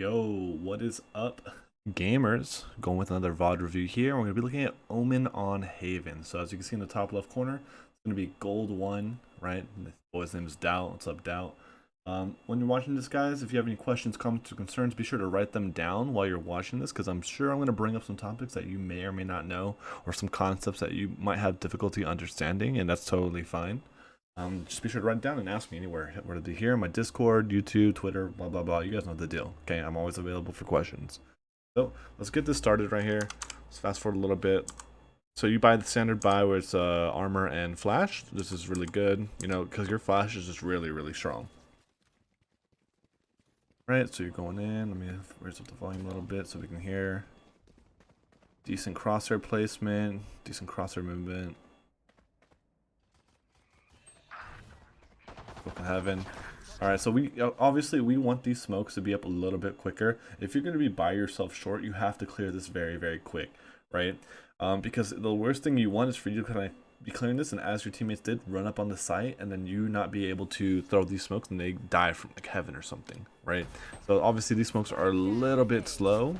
Yo, what is up, gamers? Going with another VoD review here. We're going to be looking at Omen on Haven. So as you can see in the top left corner, it's going to be gold 1, right? The boy's name is Doubt. What's up, Doubt? When you're watching this, guys, if you have any questions, comments, or concerns, be sure to write them down while you're watching this, because I'm sure I'm going to bring up some topics that you may or may not know, or some concepts that you might have difficulty understanding, and that's totally fine. Just be sure to write it down and ask me anywhere. Whether it here, my Discord, YouTube, Twitter, blah, blah, blah. You guys know the deal. Okay, I'm always available for questions. So let's get this started right here. Let's fast forward a little bit. So you buy the standard buy where it's armor and flash. This is really good, you know, because your flash is just really, really strong. Right, so you're going in. Let me raise up the volume a little bit so we can hear. Decent crosshair placement, decent crosshair movement. Fucking heaven. Alright, so we obviously we want these smokes to be up a little bit quicker. If you're going to be by yourself short, you have to clear this very, very quick, right? Because the worst thing you want is for you to kind of be clearing this, and as your teammates did, run up on the site, and then you not be able to throw these smokes, and they die from like heaven or something, right? So obviously these smokes are a little bit slow.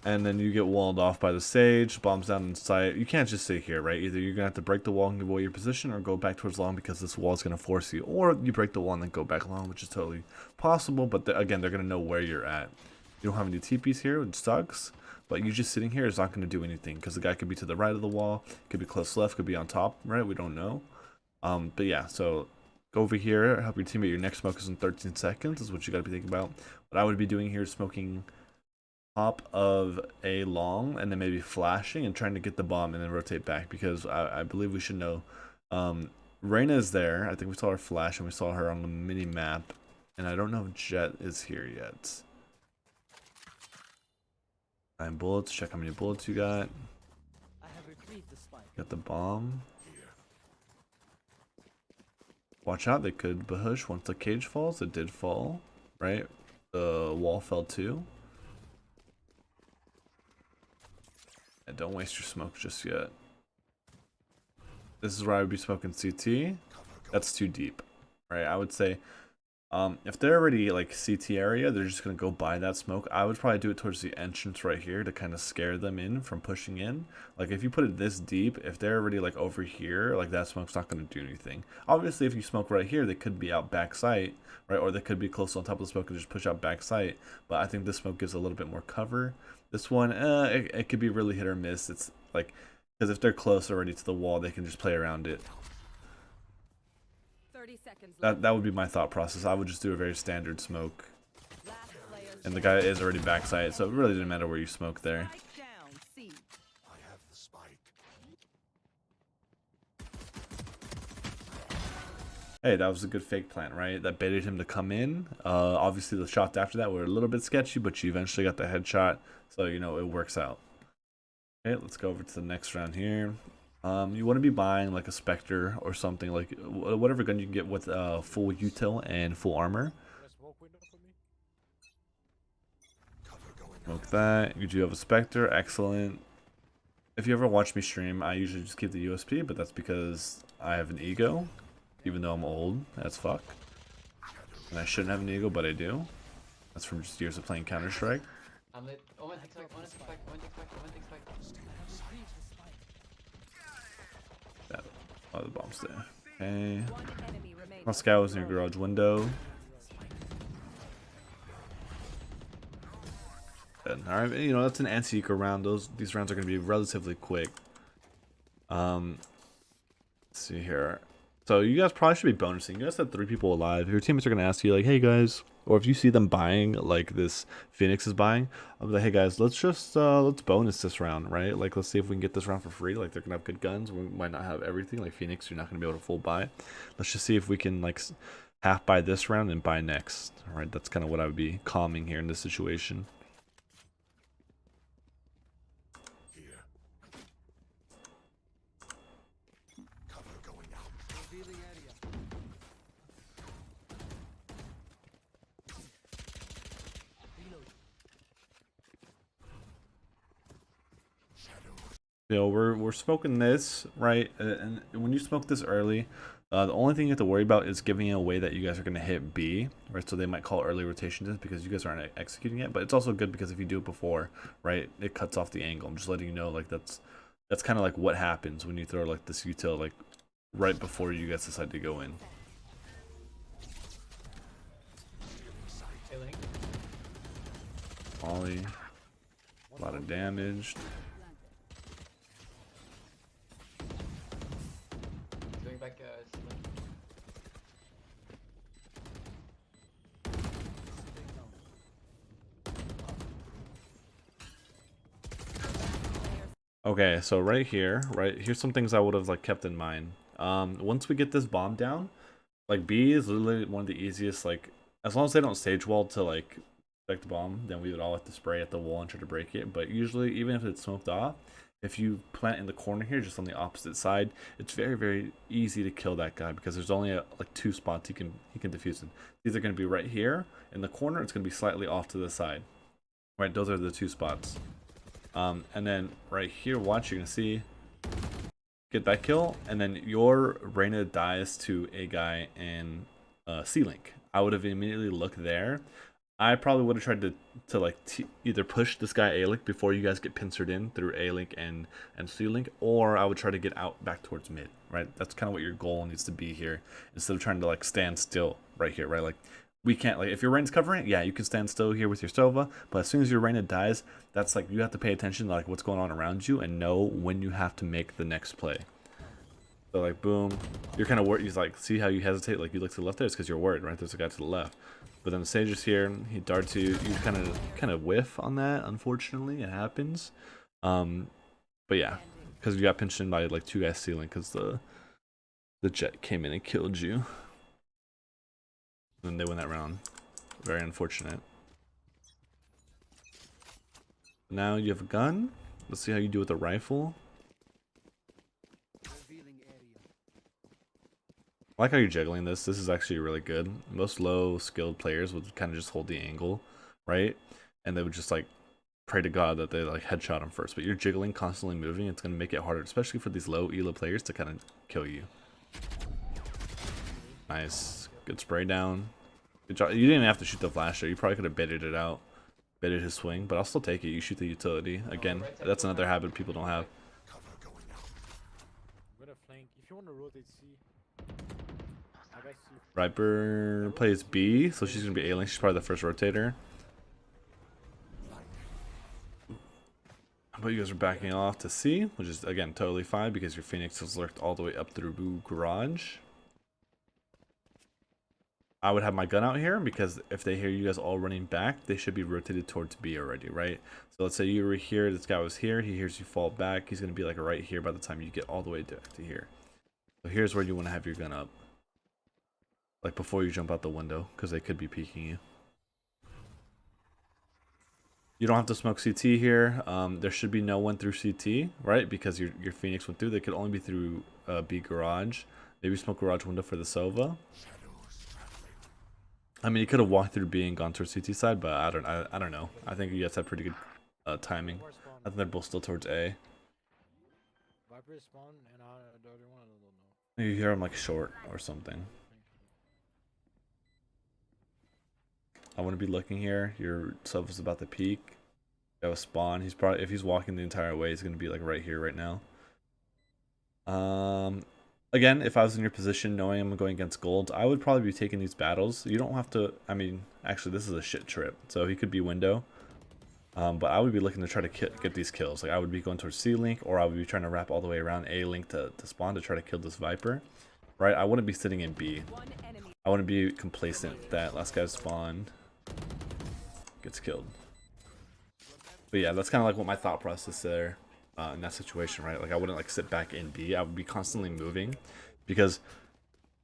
And then you get walled off by the sage, bombs down in sight. You can't just sit here, right? Either you're gonna have to break the wall and give away your position, or go back towards long because this wall is gonna force you, or you break the wall and then go back long, which is totally possible. But again, they're gonna know where you're at. You don't have any TPs here, which sucks. But you just sitting here is not gonna do anything because the guy could be to the right of the wall, could be close left, could be on top, right? We don't know. But yeah, so go over here, help your teammate. Your next smoke is in 13 seconds. Is what you gotta be thinking about. What I would be doing here is smoking top of a long and then maybe flashing and trying to get the bomb and then rotate back, because I believe we should know Reyna is there. I think we saw her flash and we saw her on the mini map, and I don't know if Jet is here yet. 9 bullets. Check how many bullets you got. Got the bomb. Watch out, they could push once the cage falls. It did fall, right? The wall fell too. And don't waste your smoke just yet. This is where I would be smoking CT. That's too deep, right? I would say if they're already like CT area, they're just gonna go buy that smoke. I would probably do it towards the entrance right here to kind of scare them in from pushing in. Like if you put it this deep, if they're already like over here, like that smoke's not gonna do anything. Obviously, if you smoke right here, they could be out back sight, right? Or they could be close on top of the smoke and just push out back sight. But I think this smoke gives a little bit more cover. This one, it could be really hit or miss. It's like, because if they're close already to the wall, they can just play around it. That would be my thought process. I would just do a very standard smoke. And the guy is already backside, so it really didn't matter where you smoke there. Hey, that was a good fake plant, right? That baited him to come in. Obviously the shots after that were a little bit sketchy, but you eventually got the headshot, so you know it works out. Okay, let's go over to the next round here. You want to be buying like a Spectre or something, like whatever gun you can get with full util and full armor. Smoke that. You do have a Spectre, excellent. If you ever watch me stream, I usually just keep the USP, but that's because I have an ego, even though I'm old as fuck. And I shouldn't have an ego, but I do. That's from just years of playing Counter-Strike. Oh, the bomb's there. Okay. Moscow is in your garage window. Alright, you know, that's an anti-eco round. These rounds are going to be relatively quick. Let's see here. So you guys probably should be bonusing. You guys have 3 people alive. Your teammates are going to ask you like, hey guys, or if you see them buying like this Phoenix is buying, I'll be like, hey guys, let's just let's bonus this round, right? Like let's see if we can get this round for free. Like they're gonna have good guns. We might not have everything. Like Phoenix, you're not gonna be able to full buy. Let's just see if we can like half buy this round and buy next. All right, that's kind of what I would be calming here in this situation. You know, we're smoking this, right? And when you smoke this early, The only thing you have to worry about is giving a way that you guys are going to hit B, right? So they might call early rotation just because you guys aren't executing it. But it's also good because if you do it before, right, it cuts off the angle. I'm just letting you know, like that's kind of like what happens when you throw like this util like right before you guys decide to go in. Ollie, a lot of damage. Going back, Okay, so right here, here's some things I would have like kept in mind. Once we get this bomb down, like B is literally one of the easiest, like as long as they don't stage wall to like protect the bomb, then we would all have to spray at the wall and try to break it. But usually, even if it's smoked off, if you plant in the corner here, just on the opposite side, it's very, very easy to kill that guy because there's only like 2 spots he can defuse in. It's either going to be right here in the corner, it's going to be slightly off to the side. Right, those are the 2 spots. And then right here, watch, you're gonna see, get that kill, and then your Reyna dies to a guy in C-Link. I would have immediately looked there. I probably would have tried to like either push this guy A-Link before you guys get pincered in through A-Link and C-Link, or I would try to get out back towards mid, right? That's kind of what your goal needs to be here, instead of trying to like stand still right here, right? Like, we can't, like, if your Reyna's covering it, yeah, you can stand still here with your Sova, but as soon as your Reyna dies, that's like, you have to pay attention to like what's going on around you and know when you have to make the next play. So like, boom, you're kind of worried. He's like, see how you hesitate, like you look to the left there? It's because you're worried, right? There's a guy to the left. But then the Sage is here, he darts you, you kind of whiff on that, unfortunately, it happens. But yeah, because you got pinched in by like 2 guys stealing because the jet came in and killed you. And they win that round. Very unfortunate. Now you have a gun. Let's see how you do with a rifle. I like how you're juggling this. This is actually really good. Most low skilled players would kind of just hold the angle, right? And they would just like pray to God that they like headshot him first. But you're jiggling, constantly moving. It's going to make it harder, especially for these low elo players, to kind of kill you. Nice. Good spray down. Good job. You didn't even have to shoot the flasher. You probably could have baited it out. Baited his swing, but I'll still take it. You shoot the utility. Again, that's another habit people don't have. I'm gonna flank. If you want to rotate C, I got C. Viper plays B, so she's going to be A-Link. She's probably the first rotator. But you guys are backing off to C, which is, again, totally fine because your Phoenix has lurked all the way up through garage. I would have my gun out here because if they hear you guys all running back, they should be rotated towards B already, right? So let's say you were here, this guy was here, he hears you fall back, he's going to be like right here by the time you get all the way to here. So here's where you want to have your gun up. Like before you jump out the window, because they could be peeking you. You don't have to smoke CT here. There should be no one through CT, right? Because your Phoenix went through. They could only be through B garage. Maybe smoke garage window for the Sova. I mean, you could have walked through B and gone towards CT side, but I don't know. I think you guys have pretty good timing. I think they're both still towards A. Viper spawn and the other one, I don't know. You hear him like short or something. I want to be looking here. Your self is about to peak. You have a spawn. He's probably, if he's walking the entire way, he's gonna be like right here right now. Again, if I was in your position, knowing I'm going against gold, I would probably be taking these battles. You don't have to. I mean, actually, this is a shit trip, so he could be window. But I would be looking to try to get these kills. Like I would be going towards C-Link, or I would be trying to wrap all the way around A-Link to spawn to try to kill this Viper. Right? I wouldn't be sitting in B. I wouldn't be complacent that last guy spawned gets killed. But yeah, that's kind of like what my thought process there in that situation, right? Like I wouldn't like sit back in B. I would be constantly moving, because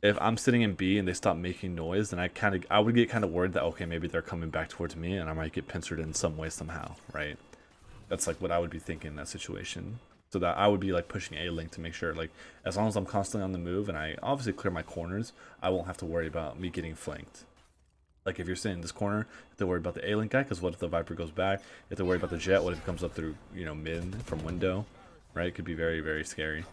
if I'm sitting in B and they stop making noise, then I would get kind of worried that okay, maybe they're coming back towards me and I might get pincered in some way somehow, right? That's like what I would be thinking in that situation. So that I would be like pushing A-Link to make sure, like, as long as I'm constantly on the move and I obviously clear my corners, I won't have to worry about me getting flanked. Like if you're sitting in this corner, you have to worry about the A-Link guy, because what if the Viper goes back? You have to worry about the jet. What if it comes up through, you know, mid from window, right? It could be very, very scary.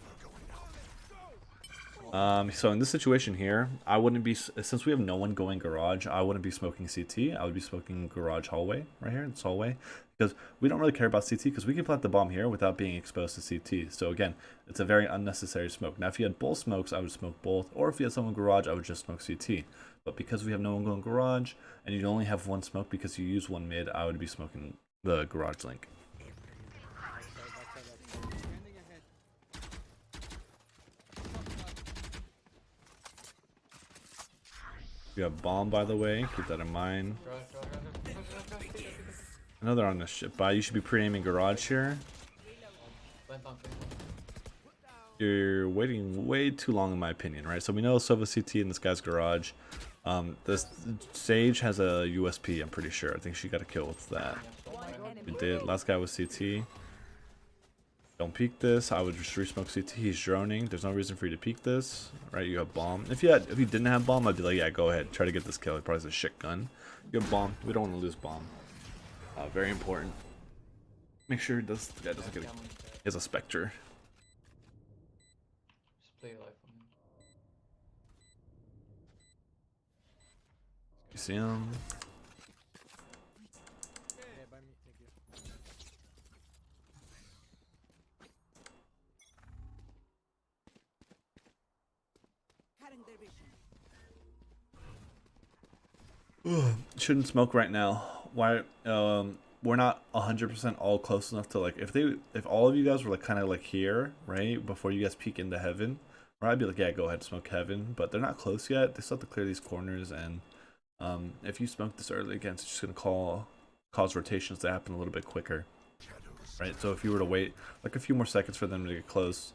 So in this situation here, I wouldn't be, since we have no one going garage, I wouldn't be smoking CT. I would be smoking garage hallway right here, this hallway, because we don't really care about CT because we can plant the bomb here without being exposed to CT. So again, it's a very unnecessary smoke. Now, if you had both smokes, I would smoke both, or if you had someone garage, I would just smoke CT. But because we have no one going garage, and you only have one smoke because you use one mid, I would be smoking the garage link. You have bomb, by the way. Keep that in mind. I know they're on this ship, but you should be pre-aiming garage here. You're waiting way too long, in my opinion, right? So we know Sova CT in this guy's garage. This Sage has a USP, I'm pretty sure. I think she got a kill with that. We did. Last guy was CT. Don't peek this. I would just re-smoke CT. He's droning. There's no reason for you to peek this, right? You have bomb. If you didn't have bomb, I'd be like, yeah, go ahead, try to get this kill. He probably has a shit gun. You have bomb. We don't want to lose bomb. Very important. Make sure the guy doesn't get. He has a Spectre. Just play life on him. You see him? Yeah, by me, thank you. Shouldn't smoke right now. Why? We're not 100% all close enough to, like, if all of you guys were like kind of like here, right, before you guys peek into heaven, right, I'd be like, yeah, go ahead, smoke heaven. But they're not close yet. They still have to clear these corners, and if you smoke this early again, it's just gonna cause rotations to happen a little bit quicker, right? So if you were to wait like a few more seconds for them to get close,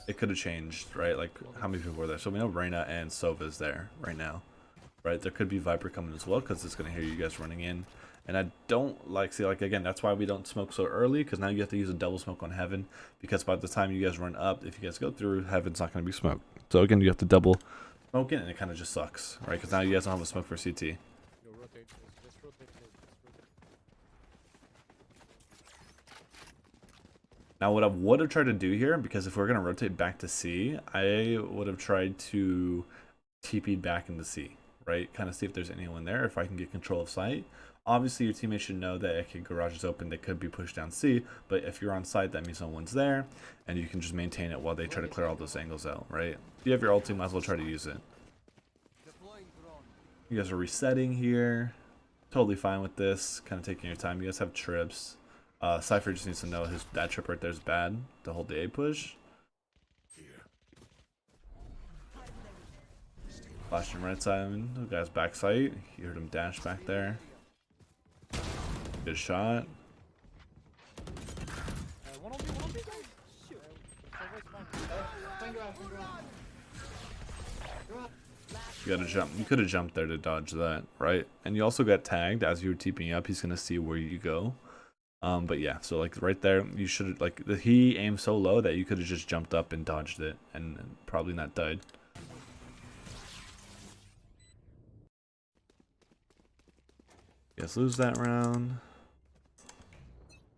it could have changed, right? Like, how many people were there? So we know Reyna and Sova is there right now. Right, there could be Viper coming as well because it's gonna hear you guys running in, and I don't like, see, like, again, that's why we don't smoke so early, because now you have to use a double smoke on heaven, because by the time you guys run up, if you guys go through, heaven's not gonna be smoked. So again, you have to double smoke it, and it kind of just sucks, right? Because now you guys don't have a smoke for CT. Yo, rotate. Just rotate. Now, what I would have tried to do here, because if we're gonna rotate back to C, I would have tried to TP back into C. Right, kind of see if there's anyone there, if I can get control of sight. Obviously, your teammates should know that if garage is open, they could be pushed down C, but if you're on site, that means no one's there, and you can just maintain it while they try to clear all those angles out, right? If you have your ulti, might as well try to use it. You guys are resetting here. Totally fine with this, kind of taking your time. You guys have trips. Cypher just needs to know that trip right there is bad to hold the A push. Flashing right side, the guy's back sight. You heard him dash back there. Good shot. One on me, guys. Shoot. You gotta jump. You could have jumped there to dodge that, right? And you also got tagged as you were TPing up. He's gonna see where you go. But yeah, so like right there, you should, like, he aimed so low that you could have just jumped up and dodged it and probably not died. Yes, lose that round.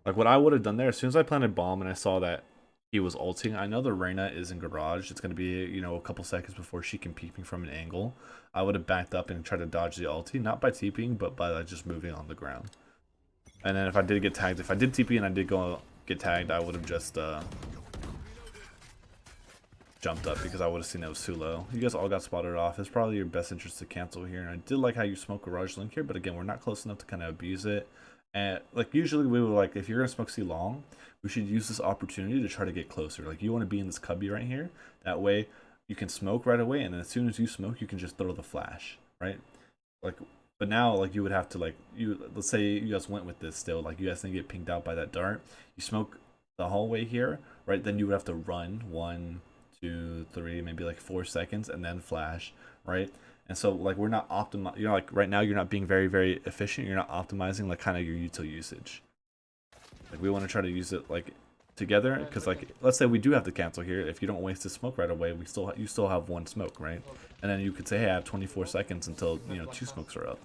Like, what I would have done there, as soon as I planted bomb and I saw that he was ulting, I know the Reyna is in garage. It's going to be, you know, a couple seconds before she can peek me from an angle. I would have backed up and tried to dodge the ulti, not by TPing, but by like just moving on the ground. And then if I did get tagged, if I did TP and I did go get tagged, I would have just jumped up because I would have seen it was too low. You guys all got spotted off. It's probably your best interest to cancel here. And I did like how you smoke garage link here, but again, we're not close enough to kind of abuse it. And like, usually we would, like, if you're gonna smoke C long, we should use this opportunity to try to get closer. Like, you want to be in this cubby right here. That way you can smoke right away, and then as soon as you smoke, you can just throw the flash, right? Like, but now, like, you would have to, like, let's say you guys went with this still, like, you guys didn't get pinged out by that dart. You smoke the hallway here, right? Then you would have to run 1, 2, 3, maybe like 4 seconds, and then flash, right? And so, like, we're not optimizing, you know, like right now you're not being very, very efficient. You're not optimizing like kind of your util usage. Like, we want to try to use it like together, because like, let's say we do have to cancel here. If you don't waste the smoke right away, you still have 1 smoke, right? And then you could say, hey, I have 24 seconds until, you know, 2 smokes are up.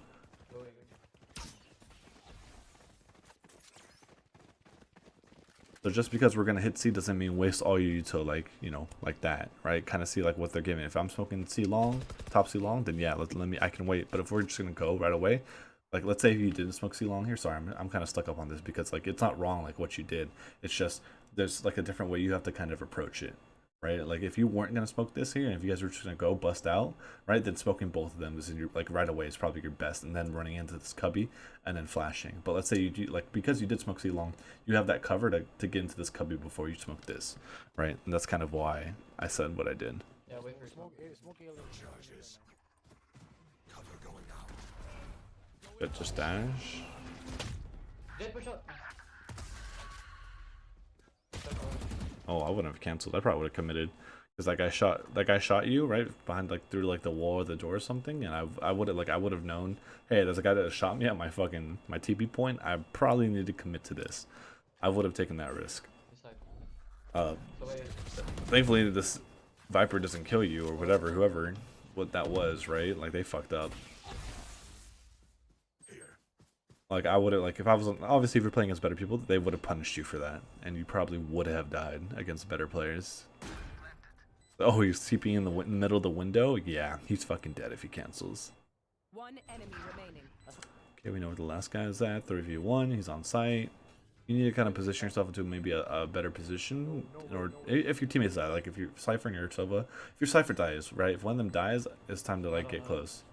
So just because we're gonna hit C doesn't mean waste all your util like, you know, like that, right? Kind of see like what they're giving. If I'm smoking C long, top C long, then yeah, let me, I can wait. But if we're just gonna go right away, like let's say if you didn't smoke C long here, sorry, I'm kind of stuck up on this because like it's not wrong like what you did. It's just there's like a different way you have to kind of approach it, right? Like if you weren't gonna smoke this here, and if you guys were just gonna go bust out, right, then smoking both of them is in your like right away is probably your best, and then running into this cubby and then flashing. But let's say you do like because you did smoke C long, you have that cover to get into this cubby before you smoke this, right? And that's kind of why I said what I did. Yeah, wait for smoke. Smoke alien. But just dash. Jet push up. Oh, I wouldn't have canceled. I probably would have committed. Because that guy shot you right behind like through like the wall or the door or something, and I would have I would have known, hey, there's a guy that shot me at my TP point. I probably need to commit to this. I would have taken that risk. Thankfully this Viper doesn't kill you or whatever, whoever what that was, right? Like they fucked up. Like I would have like if I was obviously if you're playing against better people, they would have punished you for that, and you probably would have died against better players. Oh, he's TPing in the middle of the window? Yeah, he's fucking dead if he cancels. One enemy remaining. Okay, we know where the last guy is at. 3v1, he's on site. You need to kind of position yourself into maybe a better position. Or if your teammates die, like if you're Cypher and you're Sova, if your Cypher dies, right? If one of them dies, it's time to like get close.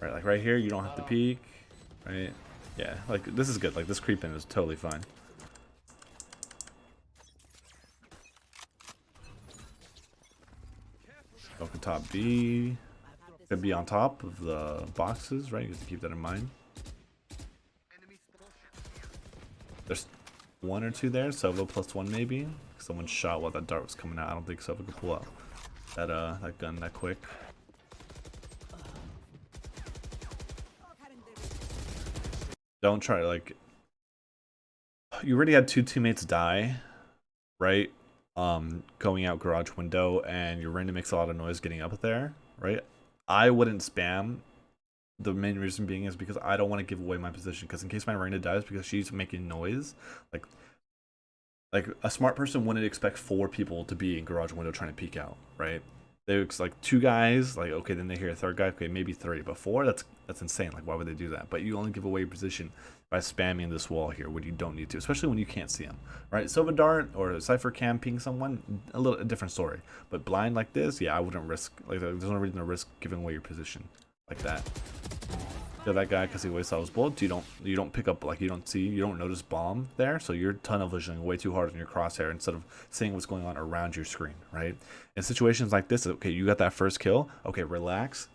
Right, like right here, you don't have to peek. Right? Yeah, like this is good. Like this creep in is totally fine. Open top B. Could be on top of the boxes, right? You have to keep that in mind. There's one or two there. Sova +1 maybe. Someone shot while that dart was coming out. I don't think Sova could pull out that gun that quick. Don't try like. You already had two teammates die, right? Going out garage window, and your random makes a lot of noise getting up there, right? I wouldn't spam. The main reason being is because I don't want to give away my position, because in case my Reina dies because she's making noise, like a smart person wouldn't expect 4 people to be in garage window trying to peek out, right? They like 2 guys, like okay, then they hear a 3rd guy, okay, maybe 3, but 4, that's insane. Like why would they do that? But you only give away your position by spamming this wall here when you don't need to, especially when you can't see them, right? Sova Dart or Cypher Cam ping someone, a different story. But blind like this, yeah, I wouldn't risk. Like there's no reason to risk giving away your position like that. Kill that guy because he wastes all his bullets. You don't pick up, like you don't notice bomb there, so you're tunnel visioning way too hard on your crosshair instead of seeing what's going on around your screen, right? In situations like this, okay, you got that first kill, okay, relax.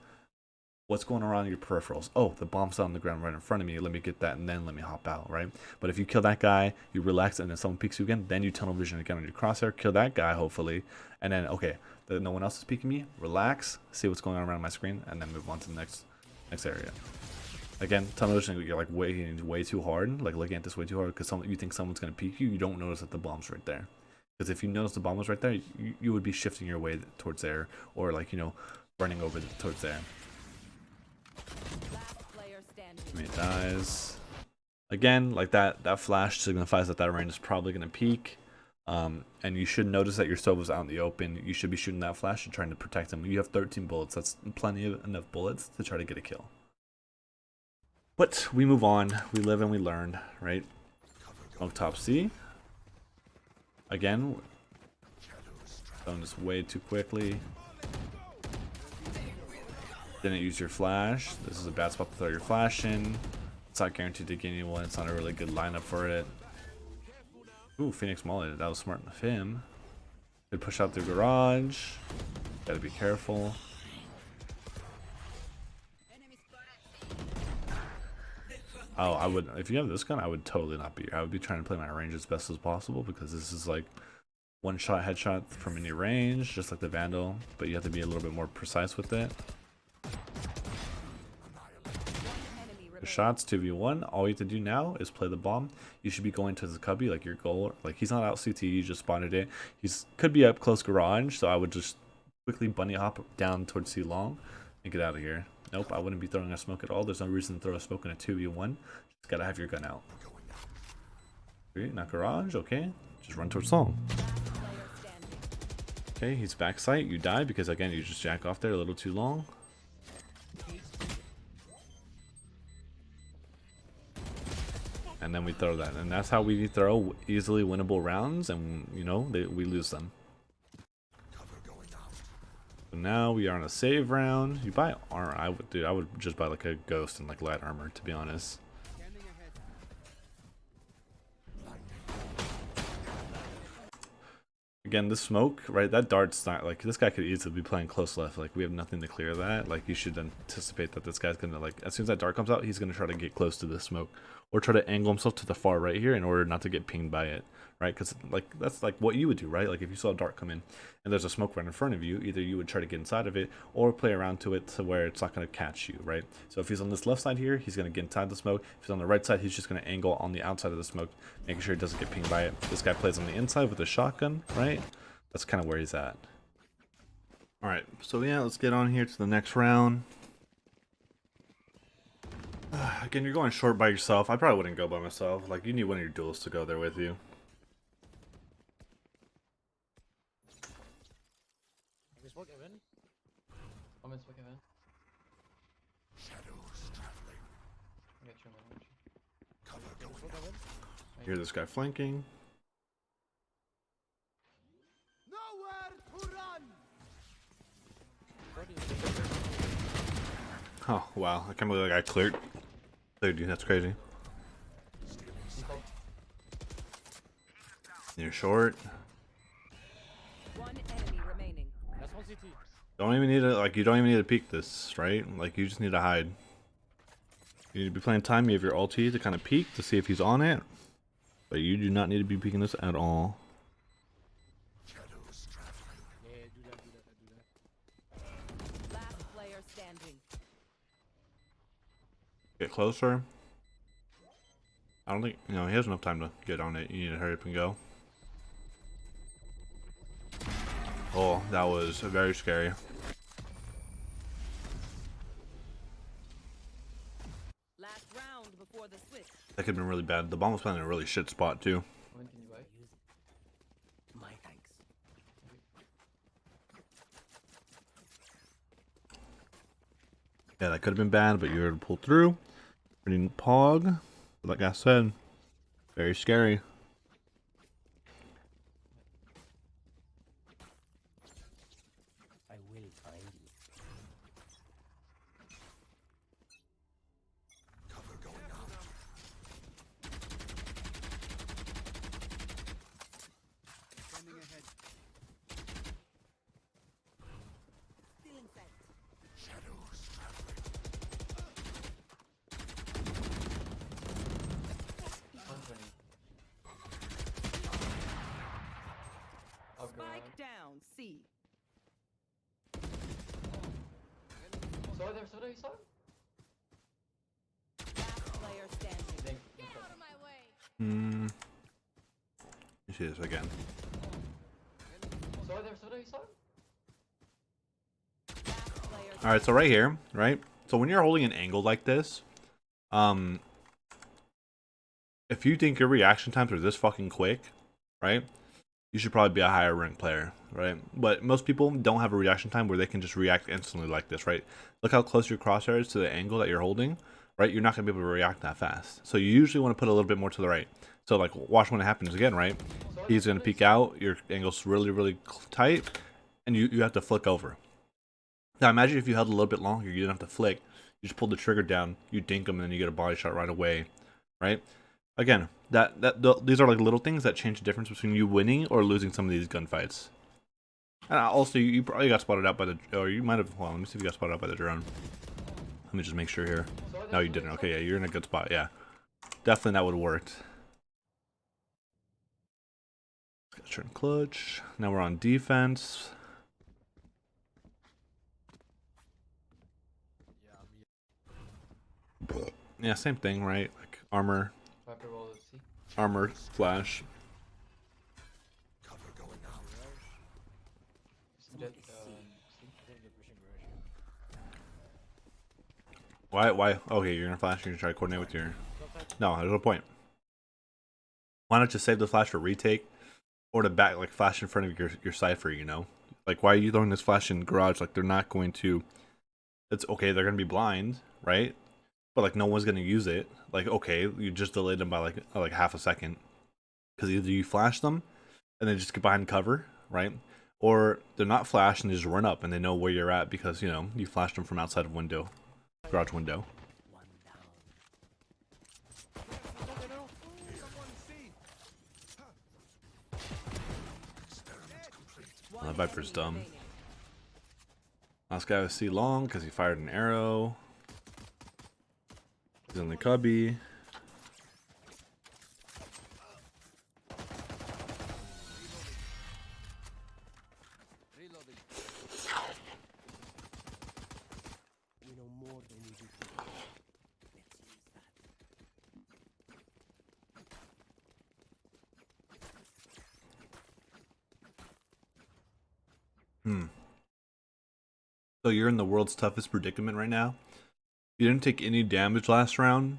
What's going around your peripherals? Oh, the bomb's on the ground right in front of me. Let me get that and then let me hop out, right? But if you kill that guy, you relax, and then someone peeks you again, then you tunnel vision again on your crosshair, kill that guy hopefully, and then okay, no one else is peeking me. Relax, see what's going on around my screen, and then move on to the next area. Again, tunnel vision, you're like way too hard, like looking at this way too hard because you think someone's gonna peek you. You don't notice that the bomb's right there. Because if you notice the bomb was right there, you would be shifting your way towards there, or like running over towards there. It dies. Again, like that flash signifies that range is probably gonna peak. And you should notice that your Sova's out in the open. You should be shooting that flash and trying to protect him. You have 13 bullets. That's plenty of enough bullets to try to get a kill. But we move on. We live and we learn, right? Smoke top C. Again, throwing this way too quickly. Didn't use your flash. This is a bad spot to throw your flash in. It's not guaranteed to get anyone. It's not a really good lineup for it. Ooh, Phoenix mullet. That was smart of him. Could push out through garage. Gotta be careful. Oh, I would. If you have this gun, I would totally not be. I would be trying to play my range as best as possible because this is like one shot headshot from any range, just like the Vandal. But you have to be a little bit more precise with it. The shots 2v1. All you have to do now is play the bomb. You should be going to the cubby, like your goal. Like he's not out CT, you just spotted it. Could be up close garage, so I would just quickly bunny hop down towards C long and get out of here. Nope, I wouldn't be throwing a smoke at all. There's no reason to throw a smoke in a 2v1. Just gotta have your gun out. Okay, not garage, okay. Just run towards long. Last player standing. Okay, he's backside. You die because again you just jack off there a little too long. And then we throw that, and that's how we throw easily winnable rounds, and you know we lose them. So now we are on a save round. You buy armor. I would just buy like a ghost and like light armor, to be honest. Again, this smoke, right? That dart's not like this guy could easily be playing close left. Like we have nothing to clear that. Like you should anticipate that this guy's gonna like as soon as that dart comes out, he's gonna try to get close to the smoke or try to angle himself to the far right here in order not to get pinged by it, right? Because like that's like what you would do, right? Like if you saw a dart come in and there's a smoke right in front of you, either you would try to get inside of it or play around to it to where it's not gonna catch you, right? So if he's on this left side here, he's gonna get inside the smoke. If he's on the right side, he's just gonna angle on the outside of the smoke, making sure he doesn't get pinged by it. This guy plays on the inside with a shotgun, right? That's kind of where he's at. Alright, so yeah, let's get on here to the next round. Again, you're going short by yourself. I probably wouldn't go by myself. Like, you need one of your duels to go there with you. Can we smoke Evan? I'm gonna smoke Evan. I got you, man. Can we smoke Evan? You hear this guy flanking. Oh, wow. I can't believe that guy cleared you. That's crazy. You're short. One enemy remaining. That's one CT. Don't even need to, like, you don't even need to peek this, right? Like, you just need to hide. You need to be playing time. You have your ulti to kind of peek to see if he's on it. But you do not need to be peeking this at all. Yeah, do that. Last player standing. Get closer. I don't think, you know, he has enough time to get on it. You need to hurry up and go. Oh, that was very scary. Last round before the switch. That could have been really bad. The bomb was playing in a really shit spot, too. When can you buy? My thanks. Yeah, that could have been bad, but you were able to pull through. Pretty pog. But like I said, very scary. I will find you. Stealing sight. Oh, God. Spike down. C. Saw there, saw there, you saw him? Last player standing. Think, Hmm. You see this again. saw there, you saw him? Last player. Alright, so right here, right? So when you're holding an angle like this, if you think your reaction times are this fucking quick, right? You should probably be a higher ranked player, right? But most people don't have a reaction time where they can just react instantly like this, right? Look how close your crosshair is to the angle that you're holding, right? You're not going to be able to react that fast. So you usually want to put a little bit more to the right. So like watch when it happens again, right? He's going to peek out, your angle's really, really tight, and you have to flick over. Now imagine if you held a little bit longer, you didn't have to flick. You just pulled the trigger down, you dink him, and then you get a body shot right away, right? Again, these are like little things that change the difference between you winning or losing some of these gunfights. And also, you probably got spotted out by the, or you might have. Well, let me see if you got spotted out by the drone. Let me just make sure here. No, you didn't. Okay, yeah, you're in a good spot. Yeah, definitely that would have worked. Got turn clutch. Now we're on defense. Yeah, same thing, right? Like armor, Viper roll, let's see. armor, flash. Jet, I think they're pushing Rush. Why? Okay, you're gonna flash. You're gonna try to coordinate with your. No, there's no point. Why not just save the flash for retake? or to back like flash in front of your cipher. You know, like why are you throwing this flash in garage? Like they're not going to. It's okay. They're gonna be blind, right? But like no one's gonna use it. Like okay, you just delayed them by like half a second because either you flash them and then just get behind cover, right? Or they're not flashed and they just run up and they know where you're at because you know you flashed them from outside of window, garage window. One That Viper's enemy dumb. remaining. Last guy was C long because he fired an arrow. He's in the cubby. We know more than we do. So you're in the world's toughest predicament right now. You didn't take any damage last round,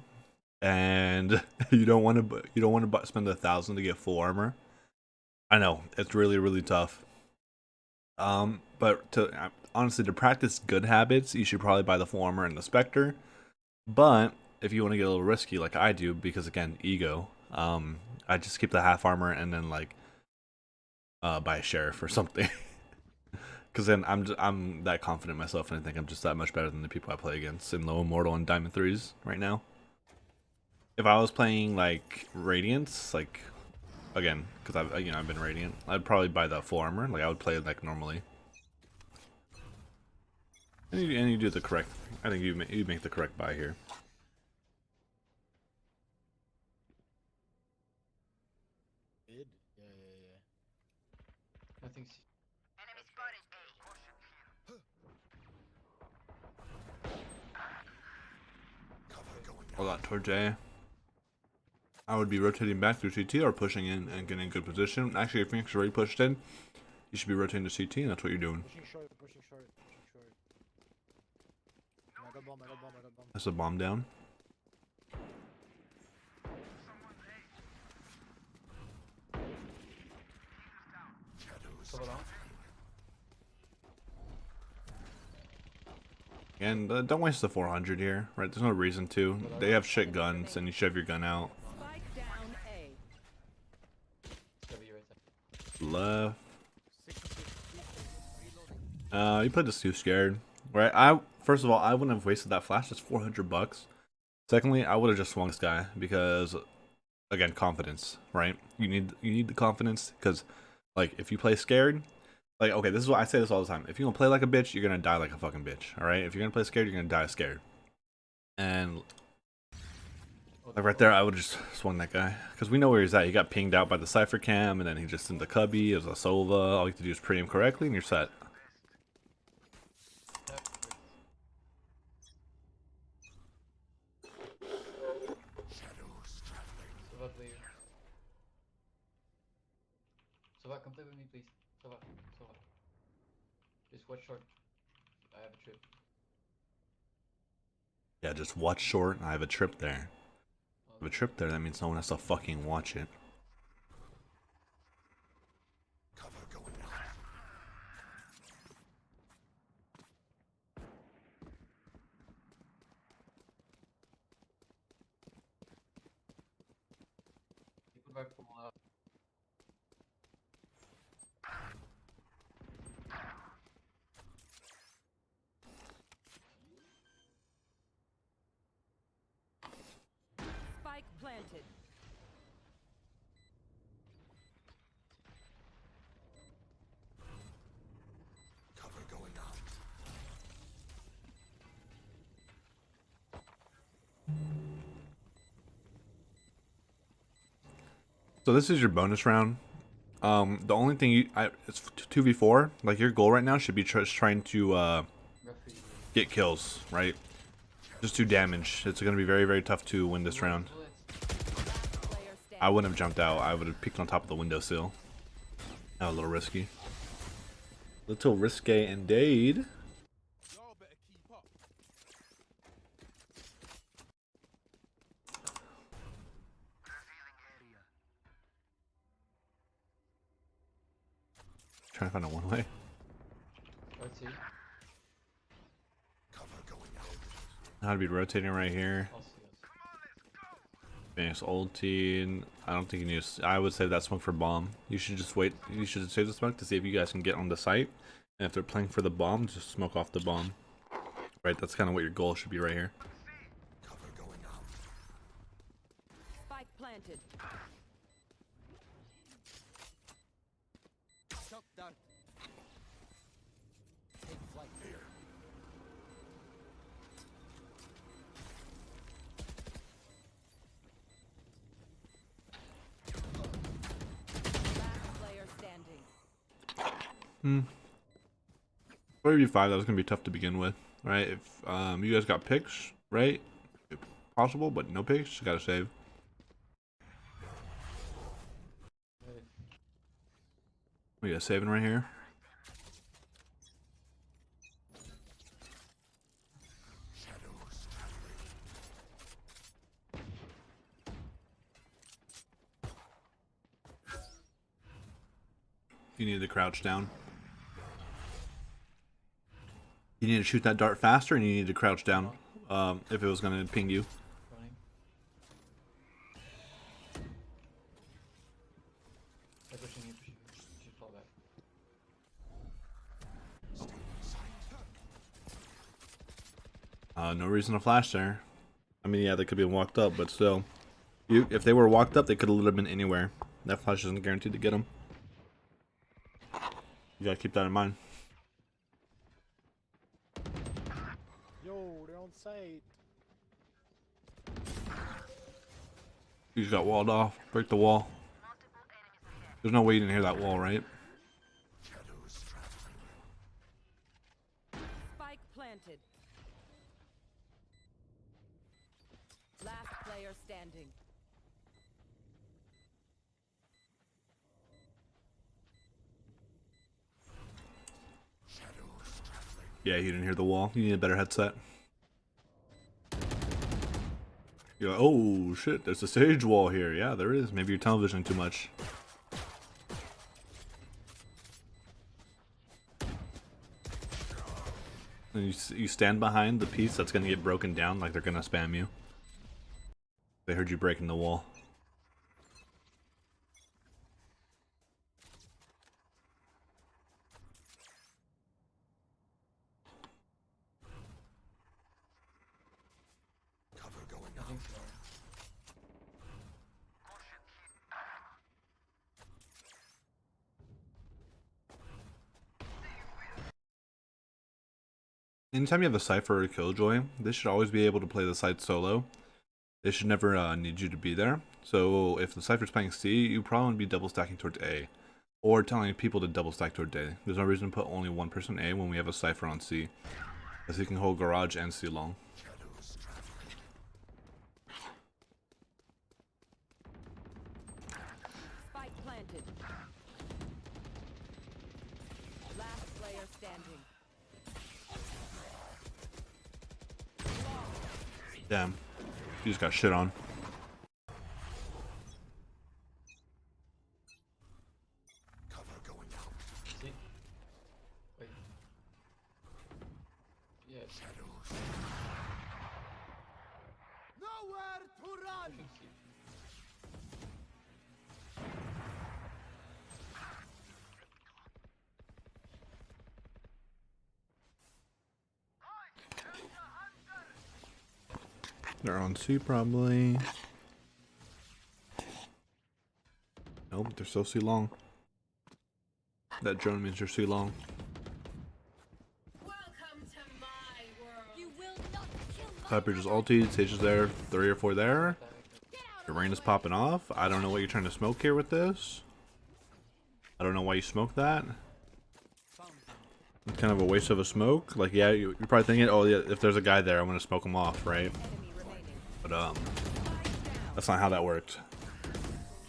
and you don't want to spend 1,000 to get full armor. I know it's really really tough. But to honestly to practice good habits, you should probably buy the full armor and the Spectre. But if you want to get a little risky, like I do, because again, ego, I just keep the half armor and then like buy a sheriff or something. Because then I'm that confident in myself, and I think I'm just that much better than the people I play against in low immortal and diamond 3s right now. If I was playing like Radiance, like again, because I've been Radiant, I'd probably buy the full armor. Like I would play it like normally. And you do the correct. I think you make the correct buy here. Mid? Yeah. Nothing's. Hold out towards A. I would be rotating back through CT or pushing in and getting in good position. Actually, if Phoenix already pushed in, you should be rotating to CT, and that's what you're doing. Pushing short. I got bomb. That's a bomb down. Cover down. And don't waste the 400 here, right? There's no reason to. They have shit guns, and you shove your gun out. Spike down A. W right there. Left. You put this too scared, right? First of all, I wouldn't have wasted that flash. It's 400 bucks. Secondly, I would have just swung this guy because, again, confidence, right? You need the confidence because, like, if you play scared, like, okay, this is what I say this all the time. If you're gonna play like a bitch, you're gonna die like a fucking bitch. All right? If you're gonna play scared, you're gonna die scared. And like right there, I would have just swung that guy because we know where he's at. He got pinged out by the cipher cam, and then he just in the cubby as a Sova. All you have to do is pre him correctly, and you're set. Yep. Sova, play. Sova, come play with me, please. Sova. Just watch short. I have a trip. Yeah, just watch short. I have a trip there. I have a trip there. That means no one has to fucking watch it. People back from Spike planted. So this is your bonus round. The only thing it's 2v4. Like your goal right now should be just trying to referee. get kills, right? Just do damage. It's gonna be very very tough to win this round. Last player standing. I wouldn't have jumped out. I would have peeked on top of the windowsill. That was a little risky. Little risque indeed. trying to find a one way. Let's see. I'd be rotating right here. I'll see us. Phoenix ulti. I don't think you need to, I would save that smoke for bomb. You should just wait. You should save the smoke to see if you guys can get on the site. And if they're playing for the bomb, just smoke off the bomb. Right, that's kind of what your goal should be right here. Spike planted. Last player standing. 4v5, that was gonna be tough to begin with, right? If you guys got picks, right? If possible, but no picks, you gotta save. Hey, We got saving right here. You need to crouch down. You need to shoot that dart faster, and you need to crouch down. If it was gonna ping you. running. They're pushing you, pushing you. You should fall back. No reason to flash there. I mean, yeah, they could be walked up, but still. If they were walked up, they could have literally been anywhere. That flash isn't guaranteed to get them. You gotta keep that in mind. Yo, they're on site. You just got walled off. Break the wall. There's no way you didn't hear that wall, right? Spike planted. Last player standing. Yeah, you didn't hear the wall. You need a better headset. You're like, oh shit, there's a stage wall here. Yeah, there is. Maybe you're televisioning too much. And you stand behind the piece that's gonna get broken down, like they're gonna spam you. They heard you breaking the wall. I think so. Anytime you have a Cypher or a Killjoy, they should always be able to play the side solo. They should never need you to be there. So if the Cypher's playing C, you probably want to be double stacking towards A. Or telling people to double stack toward A. There's no reason to put only one person A when we have a Cypher on C. Because he can hold garage and C long. Spike planted. Last player standing. Damn. You just got shit on. See? Wait. Yeah. Nowhere to run! Pushing C. They're on C probably. Nope, they're still C long. That drone means you're C long. Welcome to my world. You will not kill my Cypher just ulted, Sage is there, 3 or 4 there. Get out Your of rain my is way. popping off. I don't know what you're trying to smoke here with this. I don't know why you smoked that. It's kind of a waste of a smoke. Like, yeah, you're probably thinking, oh yeah, if there's a guy there, I'm gonna smoke him off, right? Enemy remaining. But Spike down. that's not how that worked.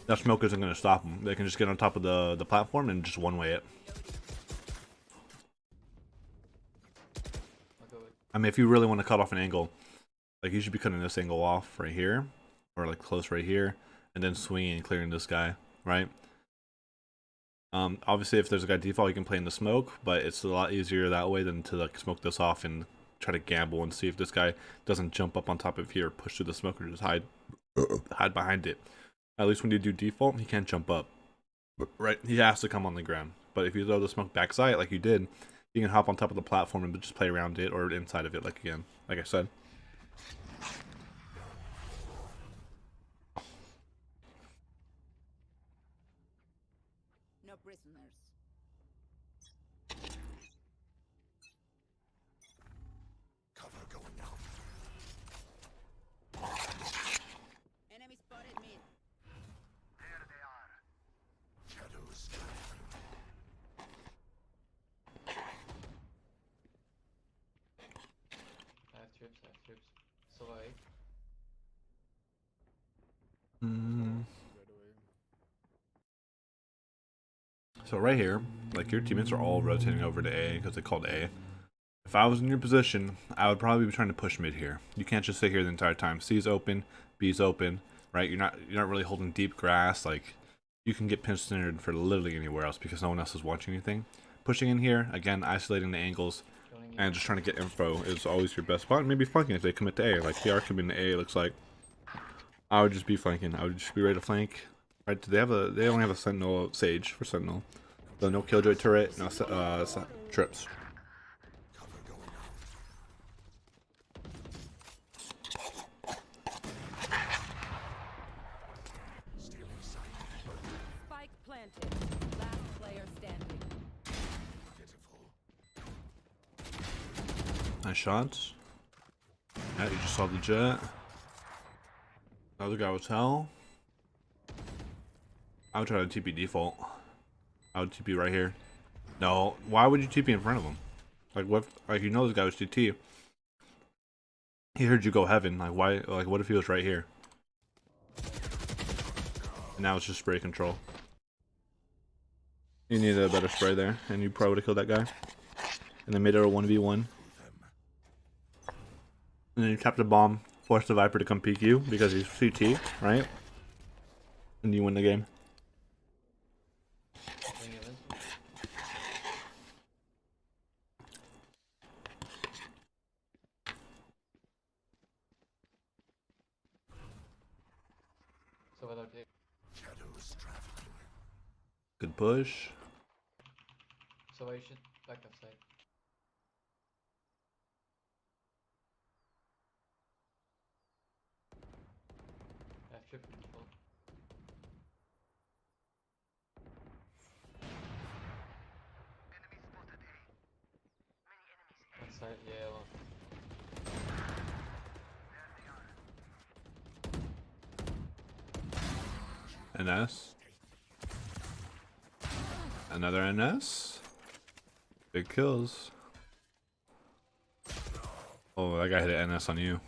That smoke isn't gonna stop them. They can just get on top of the platform and just one way it. I'll go with. I mean, if you really want to cut off an angle, like you should be cutting this angle off right here, or like close right here, and then swinging and clearing this guy, right? Obviously, if there's a guy default, you can play in the smoke, but it's a lot easier that way than to like smoke this off and try to gamble and see if this guy doesn't jump up on top of here, push through the smoke, or just hide behind it. At least when you do default, he can't jump up. Right? He has to come on the ground. But if you throw the smoke backside like you did, you can hop on top of the platform and just play around it or inside of it, like I said. No prisoners. Cover going out. Enemy spotted mid. There they are. Shadows traveling. I have troops, I have troops. So I Right away. So right here, like your teammates are all rotating over to A because they called A. If I was in your position, I would probably be trying to push mid here. You can't just sit here the entire time. C's open, B's open, right? You're not really holding deep grass. Like you can get pinch centered for literally anywhere else because no one else is watching anything. Pushing in here again, isolating the angles, going in. and just trying to get info is always your best spot. Maybe flanking if they commit to A. Like PR committing to A, it looks like. I would just be flanking. I would just be ready to flank. Right? They only have a sentinel sage for sentinel. So no killjoy turret, no trips. Cover going out. Stealing sight. Spike planted. Last player standing. Pitiful. Nice shots. Yeah, you just saw the jet. Another guy was hell. I would try to TP default. I would TP right here. No, why would you TP in front of him? Like what? Like you know this guy was TT. He heard you go heaven. Like why? Like what if he was right here? And now it's just spray control. You needed a better spray there, and you probably would have killed that guy. And then made it a 1v1. And then you tapped the bomb, forced the Viper to come peek you because he's CT, right? And you win the game. Going in. So whether they Shadows traveling. Good push. so I should back outside. I have triple control. One side, yeah, well. NS. Another NS. Big kills. Oh, that guy hit an NS on you.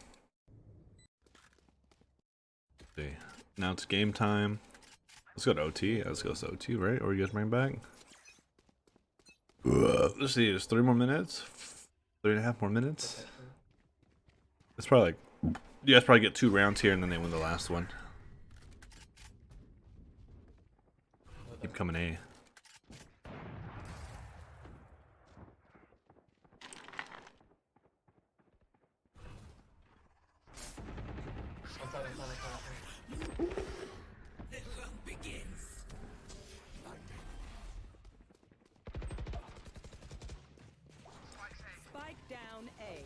See. Now it's game time. Let's go to OT. Let's go to OT, right? Or you guys bring back? Let's see. It's 3 more minutes. 3.5 more minutes. It's probably like you guys probably get 2 rounds here and then they win the last one. Keep coming A. Spike down A.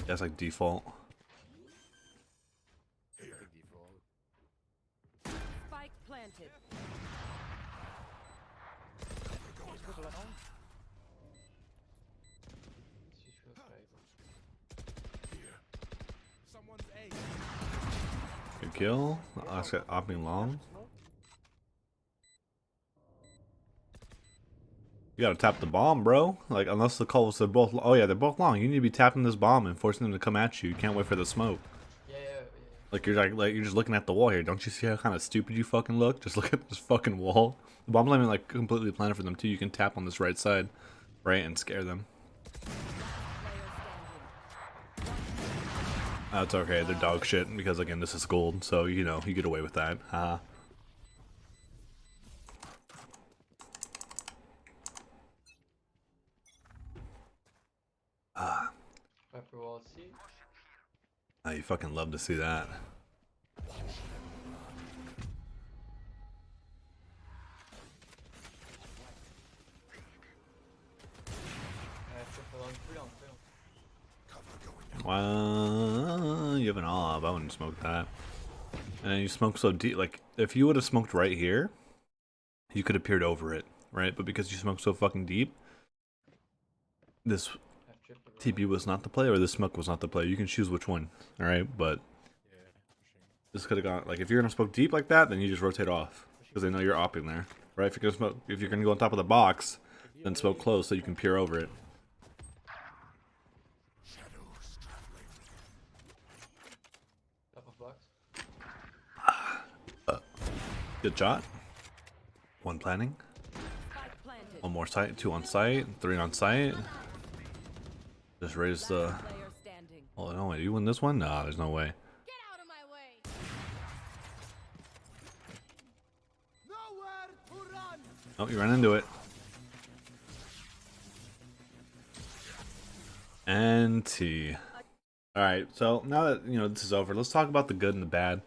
That's like default. Big default. Spike planted. Someone's A. Good kill. Oscar opting long. You gotta tap the bomb, bro. Like, unless the calls are both. Oh yeah, they're both long. You need to be tapping this bomb and forcing them to come at you. You can't wait for the smoke. Yeah. Like you're just looking at the wall here. Don't you see how kind of stupid you fucking look? Just look at this fucking wall. The bomb's not even like completely planted for them too. You can tap on this right side, right, and scare them. That's okay. They're dog shit because again, this is gold, so you know you get away with that. Ah, Viper wall C. you fucking love to see that. Triple on 3 on 3 on. Cover going out. Well, you have an op. I wouldn't smoke that. And you smoke so deep. Like, if you would have smoked right here, you could have peered over it, right? But because you smoked so fucking deep, this Triple roll. TP was not the play, or this smoke was not the play. You can choose which one, all right? But Yeah, pushing. this could have gone. Like, if you're gonna smoke deep like that, then you just rotate off because they know you're opping there, right? If you're gonna smoke, if you're gonna go on top of the box, then smoke close so you can peer over it. Shadows traveling. Top of box. Good shot. One planning. Spike planted. One more site. Two on site. Three on site. Just raise the. Last player standing. Oh no! Wait, you win this one? Nah, there's no way. Get out of my way. Oh, you ran into it. And T. Alright, so now that, you know, this is over, let's talk about the good and the bad.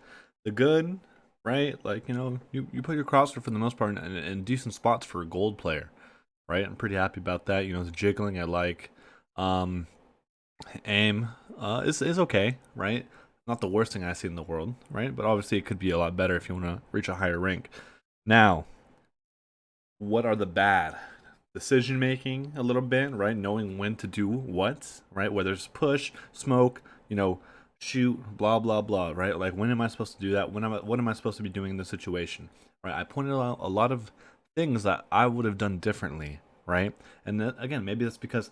The good, right? Like, you know, you put your crosser for the most part in decent spots for a gold player, right? I'm pretty happy about that. You know, the jiggling I like. Aim is okay, right? Not the worst thing I see in the world, right? But obviously it could be a lot better if you want to reach a higher rank. Now, what are the bad? Decision making a little bit, right? Knowing when to do what, right? Whether it's push, smoke, you know, shoot, blah blah blah, right? Like, when am I supposed to do that? What am I supposed to be doing in this situation, right? I pointed out a lot of things that I would have done differently, right? And then, again, maybe that's because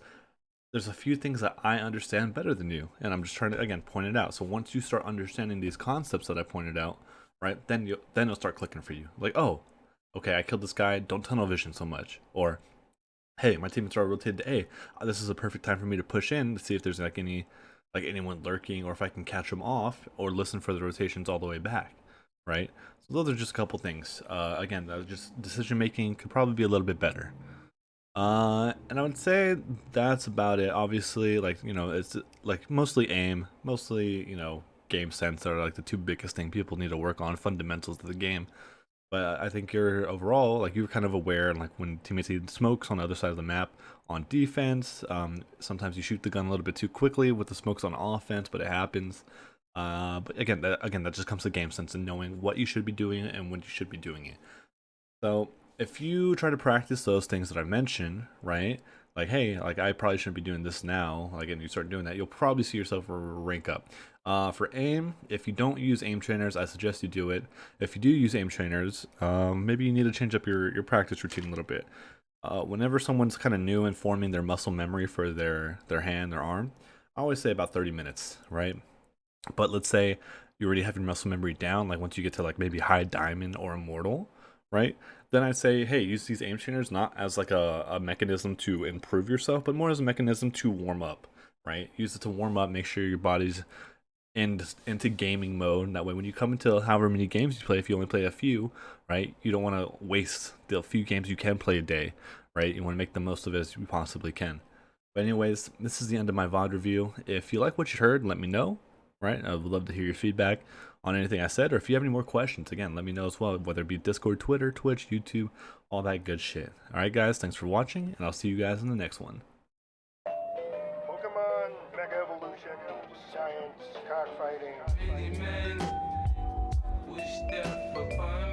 there's a few things that I understand better than you, and I'm just trying to, again, point it out. So once you start understanding these concepts that I pointed out, right, then it'll start clicking for you. Like, oh, okay, I killed this guy. Don't tunnel vision so much, or hey, my teammates are rotated to A. This is a perfect time for me to push in to see if there's like anyone lurking, or if I can catch them off, or listen for the rotations all the way back, right? So those are just a couple things. Again, that was just decision making could probably be a little bit better. And I would say that's about it. Obviously, like, you know, it's like mostly aim, mostly, you know, game sense are like the two biggest thing people need to work on, fundamentals of the game. But I think you're overall, like, you're kind of aware, like, when teammates need smokes on the other side of the map on defense. Sometimes you shoot the gun a little bit too quickly with the smokes on offense, but it happens. But again, that just comes to game sense and knowing what you should be doing and when you should be doing it. So if you try to practice those things that I mentioned, right? Like, hey, like, I probably shouldn't be doing this now. Like, and you start doing that, you'll probably see yourself rank up. For aim, if you don't use aim trainers, I suggest you do it. If you do use aim trainers, maybe you need to change up your practice routine a little bit. Whenever someone's kind of new and forming their muscle memory for their hand, their arm, I always say about 30 minutes, right? But let's say you already have your muscle memory down, like once you get to like maybe high diamond or immortal, right? Then I'd say, hey, use these aim trainers not as like a mechanism to improve yourself, but more as a mechanism to warm up, right? Use it to warm up, make sure your body's into gaming mode. That way, when you come into however many games you play, if you only play a few, right, you don't want to waste the few games you can play a day, right? You want to make the most of it as you possibly can. But anyways, this is the end of my VoD review. If you like what you heard, let me know, right? I would love to hear your feedback on anything I said, or if you have any more questions, again, let me know as well, whether it be Discord, Twitter, Twitch, YouTube, all that good shit. All right, guys, thanks for watching, and I'll see you guys in the next one. Pokemon, Mega Evolution, Science, Cockfighting. Many men wish death upon